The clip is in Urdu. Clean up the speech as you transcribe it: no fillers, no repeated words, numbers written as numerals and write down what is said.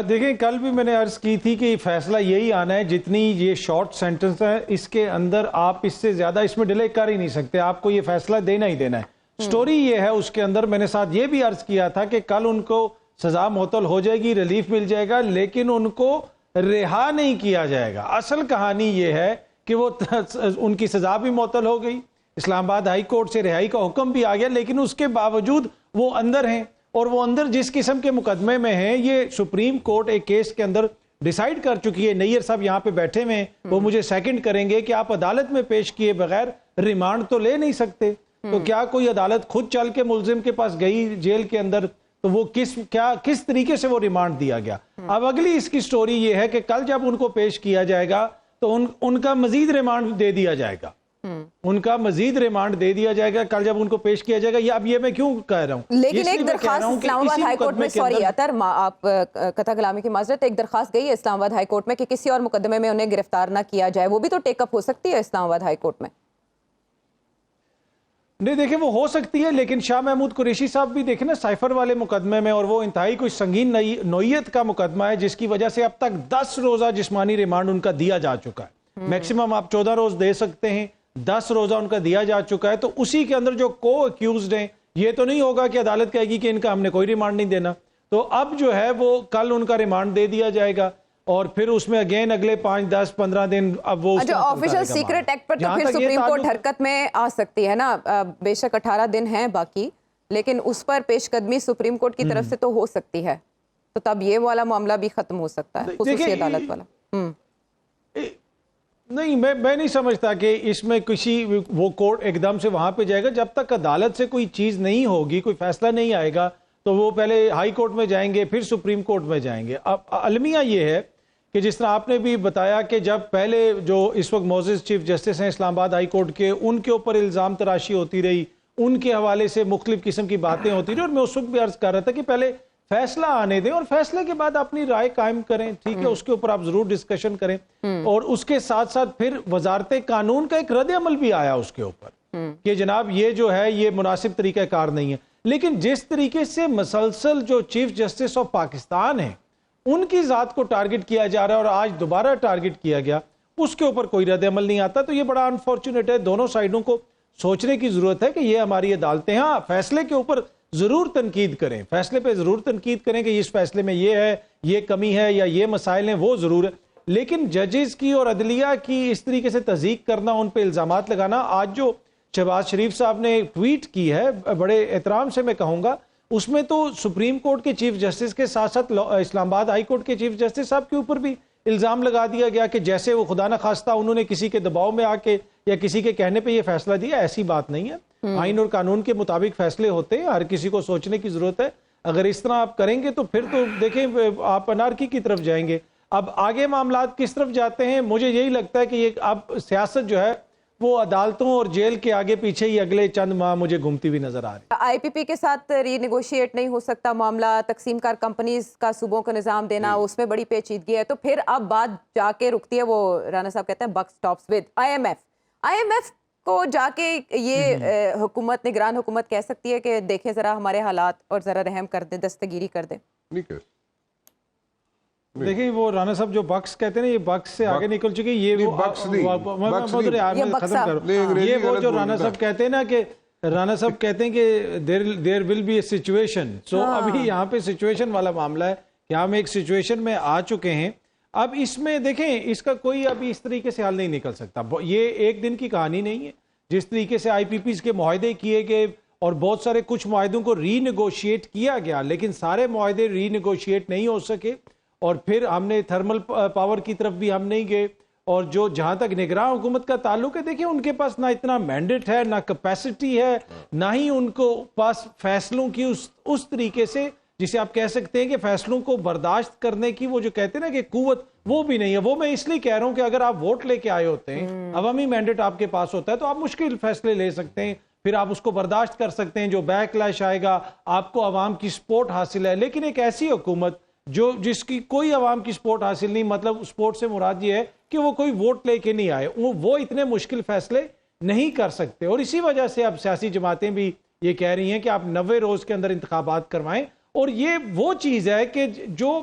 دیکھیں کل بھی میں نے عرض کی تھی کہ فیصلہ یہی آنا ہے، جتنی یہ شارٹ سینٹنس ہے اس کے اندر آپ اس سے زیادہ اس میں ڈیلے کر ہی نہیں سکتے، آپ کو یہ فیصلہ دینا ہی دینا ہے۔ سٹوری یہ ہے اس کے اندر، میں نے ساتھ یہ بھی عرض کیا تھا کہ کل ان کو سزا معطل ہو جائے گی، ریلیف مل جائے گا، لیکن ان کو رہا نہیں کیا جائے گا۔ اصل کہانی یہ ہے کہ وہ ان کی سزا بھی معطل ہو گئی، اسلام آباد ہائی کورٹ سے رہائی کا حکم بھی آ گیا، لیکن اس کے باوجود وہ اندر ہیں، اور وہ اندر جس قسم کے مقدمے میں ہیں، یہ سپریم کورٹ ایک کیس کے اندر ڈیسائیڈ کر چکی ہے۔ نیئر صاحب یہاں پہ بیٹھے ہوئے ہیں، وہ مجھے سیکنڈ کریں گے کہ آپ عدالت میں پیش کیے بغیر ریمانڈ تو لے نہیں سکتے۔ تو کیا کوئی عدالت خود چل کے ملزم کے پاس گئی جیل کے اندر، تو وہ کس طریقے سے وہ ریمانڈ دیا گیا؟ اب اگلی اس کی سٹوری یہ ہے کہ کل جب ان کو پیش کیا جائے گا تو ان کا مزید ریمانڈ دے دیا جائے گا، ان کا مزید ریمانڈ دے دیا جائے گا کل جب ان کو پیش کیا جائے گا۔ اب یہ میں کیوں کہہ رہا ہوں، لیکن ایک درخواست اسلام آباد ہائی کورٹ میں، سوری اطہر آپ قطع کلامی کی معذرت، ایک درخواست گئی ہے اسلام آباد ہائی کورٹ میں کہ کسی اور مقدمے میں انہیں گرفتار نہ کیا جائے، وہ بھی تو ٹیک اپ ہو سکتی ہے اسلام آباد ہائی کورٹ میں؟ نہیں دیکھیں وہ ہو سکتی ہے، لیکن شاہ محمود قریشی صاحب بھی دیکھیں نا سائفر والے مقدمے میں، اور وہ انتہائی کوئی سنگین نوعیت کا مقدمہ ہے جس کی وجہ سے اب تک 10 روزہ جسمانی ریمانڈ ان کا دیا جا چکا ہے۔ میکسیمم آپ 14 روز دے سکتے ہیں، 10 روزہ ان کا دیا جا چکا ہے، تو اسی کے اندر جو کو ایکیوزڈ ہیں، یہ تو نہیں ہوگا کہ عدالت کہے گی کہ ان کا ہم نے کوئی ریمانڈ نہیں دینا، تو اب جو ہے وہ کل ان کا ریمانڈ دے دیا جائے گا، اور پھر اس میں اگین اگلے 5 10 15 دن اب وہ جو آفیشل سیکرٹ ایکٹ پر تو پھر سپریم کورٹ حرکت میں آ سکتی ہے نا، بے شک 18 دن ہیں باقی، لیکن اس پر پیش قدمی سپریم کورٹ کی طرف سے تو ہو سکتی ہے، تو تب یہ والا معاملہ بھی ختم ہو سکتا ہے، خصوصی عدالت والا۔ نہیں میں نہیں سمجھتا کہ اس میں کسی وہ کورٹ ایک دم سے وہاں پہ جائے گا، جب تک عدالت سے کوئی چیز نہیں ہوگی، کوئی فیصلہ نہیں آئے گا، تو وہ پہلے ہائی کورٹ میں جائیں گے، پھر سپریم کورٹ میں جائیں گے۔ اب المیہ یہ ہے کہ جس طرح آپ نے بھی بتایا کہ جب پہلے جو اس وقت معزز چیف جسٹس ہیں اسلام آباد ہائی کورٹ کے، ان کے اوپر الزام تراشی ہوتی رہی، ان کے حوالے سے مختلف قسم کی باتیں ہوتی رہی، اور میں اس وقت بھی عرض کر رہا تھا کہ پہلے فیصلہ آنے دیں، اور فیصلے کے بعد اپنی رائے قائم کریں، ٹھیک ہے، اس کے اوپر آپ ضرور ڈسکشن کریں، اور اس کے ساتھ ساتھ پھر وزارت قانون کا ایک رد عمل بھی آیا اس کے اوپر کہ جناب یہ جو ہے یہ مناسب طریقہ کار نہیں ہے۔ لیکن جس طریقے سے مسلسل جو چیف جسٹس آف پاکستان ہیں ان کی ذات کو ٹارگٹ کیا جا رہا ہے، اور آج دوبارہ ٹارگٹ کیا گیا، اس کے اوپر کوئی رد عمل نہیں آتا، تو یہ بڑا انفارچونیٹ ہے۔ دونوں سائیڈوں کو سوچنے کی ضرورت ہے کہ یہ ہماری عدالتیں، ہاں فیصلے کے اوپر ضرور تنقید کریں، فیصلے پہ ضرور تنقید کریں کہ اس فیصلے میں یہ ہے، یہ کمی ہے، یا یہ مسائل ہیں، وہ ضرور ہے، لیکن ججز کی اور عدلیہ کی اس طریقے سے تضییق کرنا، ان پہ الزامات لگانا، آج جو شہباز شریف صاحب نے ٹویٹ کی ہے بڑے احترام سے میں کہوں گا، اس میں تو سپریم کورٹ کے چیف جسٹس کے ساتھ ساتھ اسلام آباد ہائی کورٹ کے چیف جسٹس صاحب کے اوپر بھی الزام لگا دیا گیا کہ جیسے وہ خدا نخواستہ انہوں نے کسی کے دباؤ میں آ کے یا کسی کے کہنے پہ یہ فیصلہ دیا۔ ایسی بات نہیں ہے، آئین اور قانون کے مطابق فیصلے ہوتے ہیں، ہر کسی کو سوچنے کی ضرورت ہے۔ اگر اس طرح آپ کریں گے تو پھر تو دیکھیں آپ انارکی کی طرف جائیں گے۔ اب آگے معاملات کس طرف جاتے ہیں، مجھے یہی لگتا ہے کہ یہ اب سیاست جو ہے وہ عدالتوں اور جیل کے آگے پیچھے ہی اگلے چند ماہ مجھے گھومتی ہوئی نظر آ رہی ہے۔ آئی پی پی کے ساتھ ری نیگوشیٹ نہیں ہو سکتا معاملہ، تقسیم کار کمپنیز کا صوبوں کا نظام دینا، اس میں بڑی پیچیدگی ہے، تو پھر اب بات جا کے رکتی ہے، وہ رانا صاحب کہتے ہیں buck stops with I M F کو جا کے یہ حکومت، نگران حکومت کہہ سکتی ہے کہ دیکھیں ذرا ہمارے حالات اور ذرا رحم کر دیں، دستگیری کر دیں۔ دیکھیں وہ رانا صاحب جو بکس کہتے ہیں نا، یہ بکس سے آگے نکل چکی، یہ وہ جو رانا صاحب کہتے ہیں نا کہ رانا صاحب کہتے ہیں کہ there will be a situation، سو ابھی یہاں پہ سچویشن والا معاملہ ہے کہ ہم ایک سچویشن میں آ چکے ہیں۔ اب اس میں دیکھیں اس کا کوئی ابھی اس طریقے سے حل نہیں نکل سکتا، یہ ایک دن کی کہانی نہیں ہے۔ جس طریقے سے آئی پی پیز کے معاہدے کیے گئے اور بہت سارے کچھ معاہدوں کو ری نیگوشیٹ کیا گیا، لیکن سارے معاہدے ری نیگوشیٹ نہیں ہو سکے، اور پھر ہم نے تھرمل پاور کی طرف بھی ہم نہیں گئے، اور جو جہاں تک نگراں حکومت کا تعلق ہے، دیکھیں ان کے پاس نہ اتنا مینڈیٹ ہے، نہ کیپیسٹی ہے، نہ ہی ان کو پاس فیصلوں کی اس طریقے سے جسے آپ کہہ سکتے ہیں کہ فیصلوں کو برداشت کرنے کی وہ جو کہتے ہیں نا کہ قوت، وہ بھی نہیں ہے۔ وہ میں اس لیے کہہ رہا ہوں کہ اگر آپ ووٹ لے کے آئے ہوتے ہیں، عوامی مینڈیٹ آپ کے پاس ہوتا ہے، تو آپ مشکل فیصلے لے سکتے ہیں، پھر آپ اس کو برداشت کر سکتے ہیں، جو بیک لیش آئے گا، آپ کو عوام کی سپورٹ حاصل ہے۔ لیکن ایک ایسی حکومت جس کی کوئی عوام کی سپورٹ حاصل نہیں، مطلب سپورٹ سے مراد یہ ہے کہ وہ کوئی ووٹ لے کے نہیں آئے، وہ اتنے مشکل فیصلے نہیں کر سکتے، اور اسی وجہ سے اب سیاسی جماعتیں بھی یہ کہہ رہی ہیں کہ آپ 90 روز کے اندر انتخابات کروائیں، اور یہ وہ چیز ہے کہ جو